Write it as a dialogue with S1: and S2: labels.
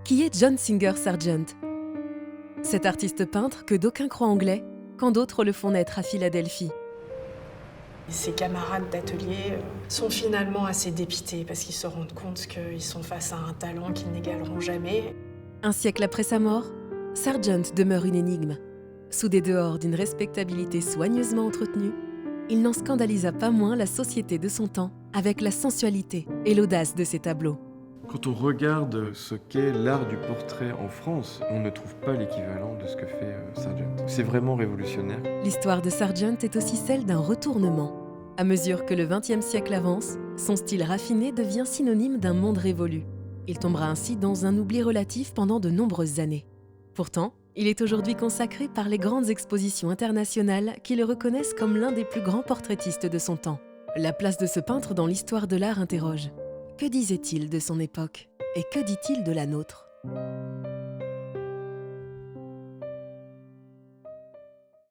S1: Qui est John Singer Sargent? Cet artiste peintre que d'aucuns croient anglais, quand d'autres le font naître à Philadelphie.
S2: Ses camarades d'atelier sont finalement assez dépités parce qu'ils se rendent compte qu'ils sont face à un talent qu'ils n'égaleront jamais.
S1: Un siècle après sa mort, Sargent demeure une énigme. Sous des dehors d'une respectabilité soigneusement entretenue, il n'en scandalisa pas moins la société de son temps avec la sensualité et l'audace de ses tableaux.
S3: Quand on regarde ce qu'est l'art du portrait en France, on ne trouve pas l'équivalent de ce que fait Sargent. C'est vraiment révolutionnaire.
S1: L'histoire de Sargent est aussi celle d'un retournement. À mesure que le XXe siècle avance, son style raffiné devient synonyme d'un monde révolu. Il tombera ainsi dans un oubli relatif pendant de nombreuses années. Pourtant, il est aujourd'hui consacré par les grandes expositions internationales qui le reconnaissent comme l'un des plus grands portraitistes de son temps. La place de ce peintre dans l'histoire de l'art interroge. Que disait-il de son époque? Et que dit-il de la nôtre?